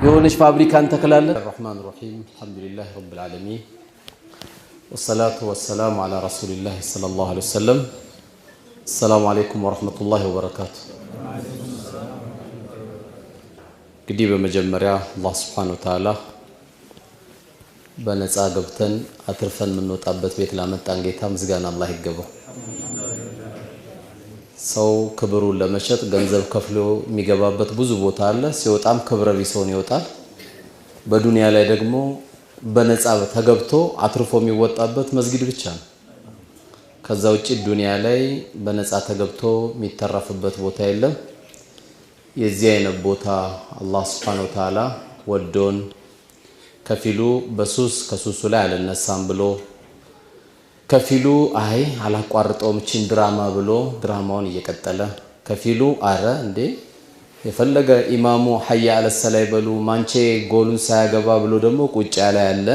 የሆነች ፋብሪካን ተከላለን الرحمن الرحيم الحمد لله رب العالمين والصلاة والسلام على رسول الله صلى الله عليه وسلم السلام عليكم ورحمة الله وبركاته قدي بمجمريا الله سبحانه وتعالى በነፃ ገብተን አትርፈን ምንወጣበት ቤት ላመጣን ጌታ ምስጋና አላህ ይገባው ሰው ክብሩን ለመሸጥ ገንዘብ ከፍሎ የሚገባበት ብዙ ቦታ አለ ሲወጣም ክብረ ቢሶን ይወጣል በዱንያ ላይ ደግሞ በነፃ ተገብቶ አትርፎ የሚወጣበት መስጊድ ብቻ ነው ከዛ ውጪ ዱንያ ላይ በነፃ ተገብቶ የሚተረፍበት ቦታ የለም የዚህ አይነት ቦታ አላህ Subhanahu Wa Ta'ala ወዶን ከፊሉ በሱስ ከሱሱ ላይ አልነሳም ብሎ ከፊሉ አይ አላቋርጠውም ቺን ድራማ ብሎ ድራማውን እየቀጠለ ከፊሉ አረ እንዴ የፈለገ ኢማሙ ሐያ አለ ሰላይ በሉ ማንቼ ጎሉን ሳያገባ ብሎ ደግሞ ቁጭ ያለ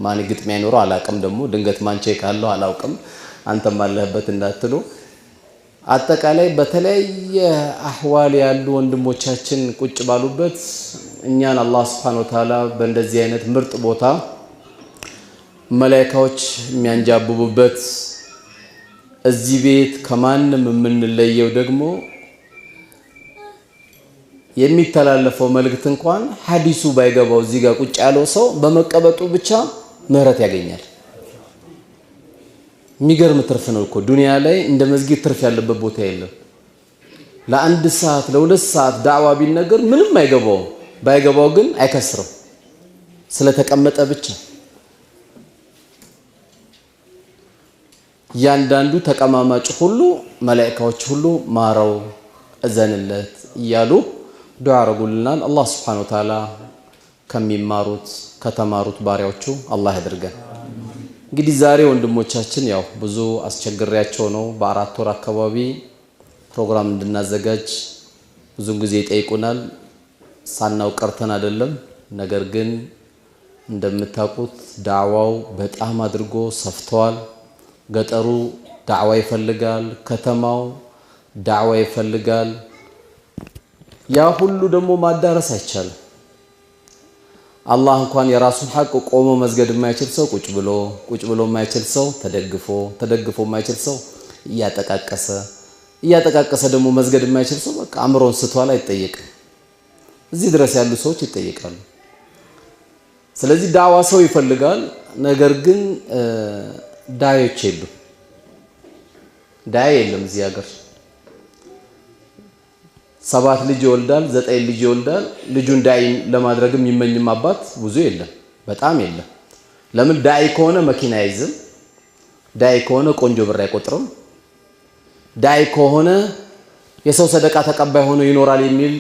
ማን ግጥሚያ ይኖር አላቅም ደግሞ ድንገት ማንቼ ካለው አላውቅም አንተም አለህበት እንዳትሉ አጠቃላይ በተለየ አህዋል ያሉ ወንድሞቻችን ቁጭ ባሉበት እኛን አላህ Subhanahu Wa Ta'ala በእንደዚህ አይነት ምርጥ ቦታ መላእክቶች የሚያንጃብቡበት እዚህ ቤት ከማንም የምንለየው ደግሞ የሚተላለፈው መልእክት እንኳን ሐዲሱ ባይገባው እዚህ ጋር ቁጭ ያለው ሰው በመቀበጡ ብቻ ምህረት ያገኛል የሚገርም ትርፍ ነው እኮ ዱንያ ላይ እንደ መስጊድ ትርፍ ያለበት ቦታ የለም ለአንድ ሰዓት ለሁለት ሰዓት ዳዕዋ ቢነገር ምንም አይገባው ባይገባው ግን አይከስርም ስለተቀመጠ ብቻ ያንዳንዱ ተቀማማጭ ሁሉ መላእክቶች ሁሉ ማራው እዘንለት ይያሉ ዱዓ አረጉልናል አላህ Subhanahu Wa Ta'ala ከሚማሩት ከተማሩት ባሪያዎቹ አላህ ያድርገን እንግዲህ ዛሬ ወንድሞቻችን ያው ብዙ አስቸግሪያቸው ነው በአራት ወር አካባቢ ፕሮግራም እንድናዘጋጅ ብዙ ጊዜ ይጠይቁናል ሳናው ቀርተን አይደለም ነገር ግን እንደምታውቁት ዳዕዋው በጣም አድርጎ ሰፍቷል ገጠሩ ዳዕዋ ይፈልጋል ከተማው ዳዕዋ ይፈልጋል ያ ሁሉ ደግሞ ማዳረስ አይቻልም አላህ እንኳን የራሱን ሐቅ ቆሞ መስገድ የማይችል ሰው ቁጭ ብሎ የማይችል ሰው ተደግፎ የማይችል ሰው እያጠቃቀሰ ደግሞ መስገድ የማይችል ሰው በቃ አምሮን ስቷል አይጠየቅም እዚህ ድረስ ያሉ ሰዎች ይጠየቃሉ ስለዚህ ዳዕዋ ሰው ይፈልጋል ነገር ግን ዳዮች የለም እዚህ ሀገር 7 ልጅ ይወልዳል 9 ልጅ ይወልዳል ልጁን ዳይ ለማድረግም ይመኝም አባት ብዙ የለም በጣም የለም ለምን ዳይ ከሆነ መኪና አይዝም ዳይ ከሆነ ቆንጆ ብር አይቆጥርም ዳይ ከሆነ የሰው ሰደቃ ተቀባይ ሆኖ ይኖራል የሚል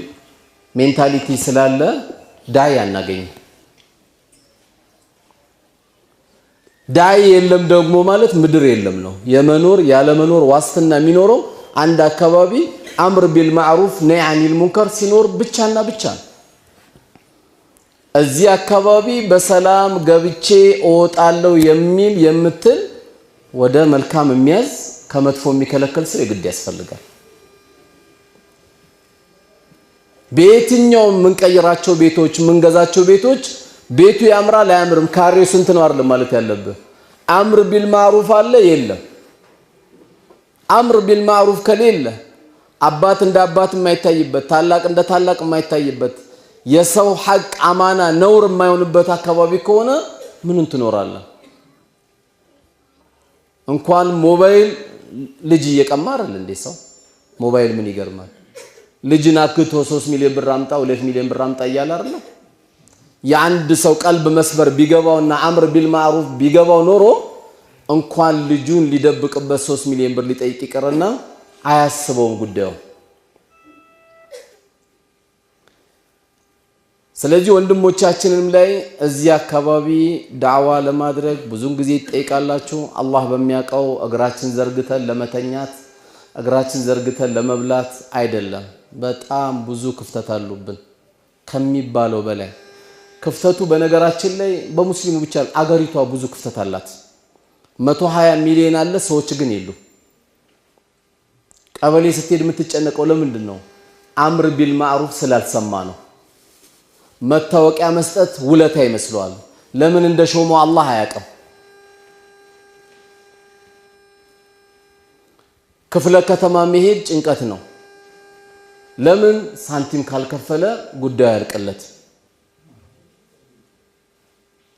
ሜንታሊቲ ስላለ ዳይ አናገኝ ዳይ የለም ደግሞ ማለት ምድር የለም ነው የመኖር ያለ መኖር ዋስትና የሚኖረው አንድ አካባቢ አምር ቢልማዕሩፍ ነይ አኒል ሙንከር ሲኖር ብቻና ብቻ እዚህ አካባቢ በሰላም ገብቼ እወጣለሁ የሚል የምትል ወደ መልካም የሚያዝ ከመጥፎ የሚከለከል ሰው የግድ ያስፈልጋል በየትኛው ምንቀይራቸው ቤቶች ምንገዛቸው ቤቶች ቤቱ ያምራል አያምርም ካሬው ስንት ነው አይደል ማለት ያለበት አምር ቢልማዕሩፍ አለ የለም አምር ቢልማዕሩፍ ከሌለ አባት እንደ አባት የማይታይበት ታላቅ እንደ ታላቅ የማይታይበት የሰው ሐቅ አማና ነውር የማይሆንበት አካባቢ ከሆነ ምኑን ትኖራለህ እንኳን ሞባይል ልጅ እየቀማረል እንደ ሰው ሞባይል ምን ይገርማል ልጅን አክቶ 3 ሚሊዮን ብር አምጣ 2 ሚሊዮን ብር አምጣ ይያል አይደል የአንድ ሰው ቀልብ መስበር ቢገባውና አምር ቢልማዕሩፍ ቢገባው ኖሮ እንኳን ልጁን ሊደብቅበት 3 ሚሊዮን ብር ሊጠይቅ ይቀርና አያስበውም ጉዳዩ ስለዚህ ወንድሞቻችንም ላይ እዚህ አካባቢ ዳዕዋ ለማድረግ ብዙን ጊዜ ይጠይቃላችሁ አላህ በሚያቀው እግራችን ዘርግተን ለመተኛት እግራችን ዘርግተን ለመብላት አይደለም በጣም ብዙ ክፍተት አሉብን ከሚባለው በላይ ክፍተቱ በነገራችን ላይ በሙስሊሙ ብቻ አገሪቷ ብዙ ክፍተት አላት 120 ሚሊዮን አለ ሰዎች ግን የሉ ቀበሌ ስትሄድ የምትጨነቀው ለምንድን ነው አምር ቢልማዕሩፍ ስላልሰማ ነው መታወቂያ መስጠት ውለታ ይመስለዋል። ለምን እንደሾመው አላህ አያውቅም። ክፍለ ከተማ መሄድ ጭንቀት ነው። ለምን ሳንቲም ካልከፈለ ጉዳዩ ያልቀለት።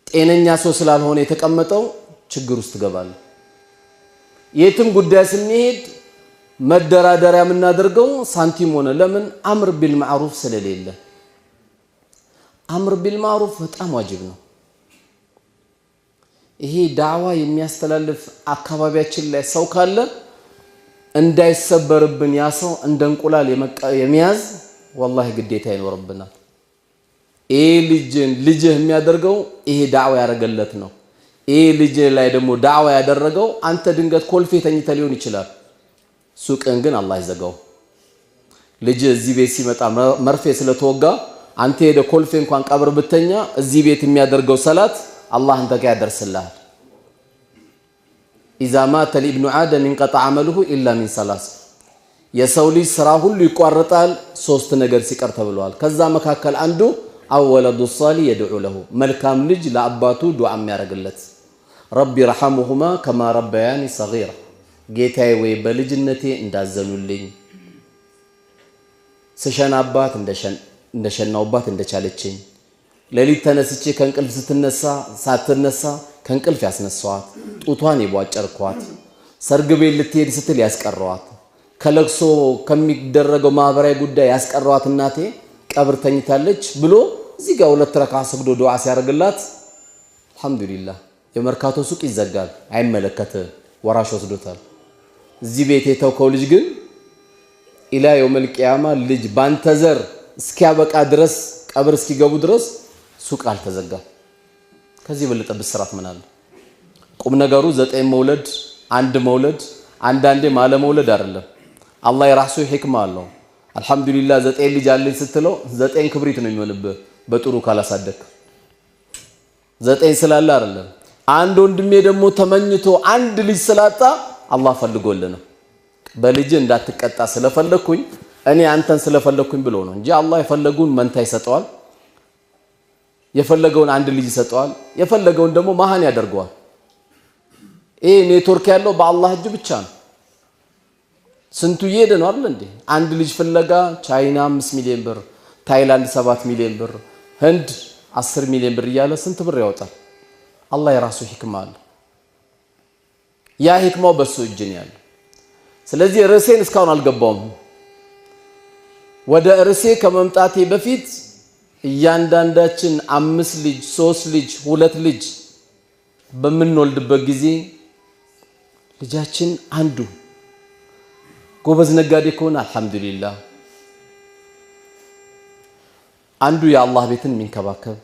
ጤነኛ ሰው ስላልሆነ የተቀመጠው ችግር ውስጥ ገባል። የትም ጉዳይ ስንሄድ መደራደሪያ የምናደርገው ሳንቲም ሆነ። ለምን አምር ቢልማዕሩፍ ስለሌለ። አምር ቢልማዕሩፍ በጣም ዋጅብ ነው። ይሄ ዳዕዋ የሚያስተላልፍ አካባቢያችን ላይ ሰው ካለ እንዳይሰበርብን ያ ሰው እንደ እንቁላል የሚያዝ ወላሂ ግዴታ ይኖርብናል። ይሄ ልጅህ የሚያደርገው ይሄ ዳዕዋ ያደረገለት ነው። ይሄ ልጅ ላይ ደግሞ ዳዕዋ ያደረገው አንተ ድንገት ኮልፌ ተኝተ ሊሆን ይችላል። ሱቅን ግን አላህ ይዘጋው። ልጅ እዚህ ቤት ሲመጣ መርፌ ስለተወጋ አንተ ሄደ ኮልፌ እንኳን ቀብር ብተኛ እዚህ ቤት የሚያደርገው ሰላት አላህ አንተ ጋር ያደርስልሃል። ኢዛ ማተ ለኢብኑ አደም እንቀጣ አመሉሁ ኢላ ሚን ሰላስ። የሰው ልጅ ስራ ሁሉ ይቋረጣል ሶስት ነገር ሲቀር ተብሏል። ከዛ መካከል አንዱ አወለዱ ሷሊ የድዑ ለሁ፣ መልካም ልጅ ለአባቱ ዱዓ የሚያደርግለት። ረቢ ረሐሙሁማ ከማ ረበያኒ ሰጊራ፣ ጌታዬ ወይ በልጅነቴ እንዳዘኑልኝ፣ ስሸናባት እንደሸናውባት እንደቻለችኝ፣ ሌሊት ተነስቼ ከእንቅልፍ ሳትነሳ ከእንቅልፍ ያስነሳዋት፣ ጡቷን የቧጨርኳት፣ ሰርግ ቤት ልትሄድ ስትል ያስቀረዋት፣ ከለቅሶ ከሚደረገው ማህበራዊ ጉዳይ ያስቀረዋት እናቴ ቀብር ተኝታለች ብሎ እዚህ ጋር 2 ረካ ሰግዶ ዱዓ ሲያደርግላት አልহামዱሊላህ። የመርካቶ ሱቅ ይዘጋል፣ አይመለከትም፣ ወራሽ ወስዶታል። እዚህ ቤት የተውከው ልጅ ግን ኢላ የውመል ቂያማ ልጅ ባንተ ዘር እስኪያበቃ ድረስ ቀብር እስኪገቡ ድረስ ሱቅ አልተዘጋም። ከዚህ በለጠ ብስራት ምን አለ? ቁም ነገሩ 9 መውለድ 1 መውለድ አንዳንዴ ማለ መውለድ አይደለም። አላህ የራሱ ሂክማ አለው። አልহামዱሊላህ 9 ልጅ አለኝ ስትለው 9 ክብሪት ነው የሚሆንብህ በጥሩ ካላሳደክ። 9 ስላለ አይደለም። አንድ ወንድሜ ደግሞ ተመኝቶ 1 ልጅ ስላጣ አላህ ፈልጎልህ ነው። በልጅ እንዳትቀጣ ስለፈለኩኝ እኔ አንተን ስለፈለኩኝ ብሎ ነው እንጂ አላህ የፈለጉን መንታ ይሰጠዋል፣ የፈለገውን 1 ልጅ ይሰጠዋል፣ የፈለገውን ደግሞ መሃን ያደርገዋል። ይሄ ኔትወርክ ያለው በአላህ እጅ ብቻ ነው። ስንቱ እየሄደ ነው አይደል እንዴ? 1 ልጅ ፍለጋ ቻይና 5 ሚሊዮን ብር፣ ታይላንድ 7 ሚሊዮን ብር፣ ህንድ 10 ሚሊዮን ብር እያለ ስንት ብር ያወጣል። አላህ የራሱ ሂክማ አለ። ያ ሂክማው በሱ እጅ ነው ያለው። ስለዚህ ርዕሴን እስካሁን አልገባውም። ወደ ርዕሴ ከመምጣቴ በፊት እያንዳንዳችን 5 ልጅ 3 ልጅ 2 ልጅ በምንወልድበት ጊዜ ልጃችን አንዱ ጎበዝ ነጋዴ ከሆነ አልহামዱሊላህ፣ አንዱ የአላህ ቤትን የሚንከባከብ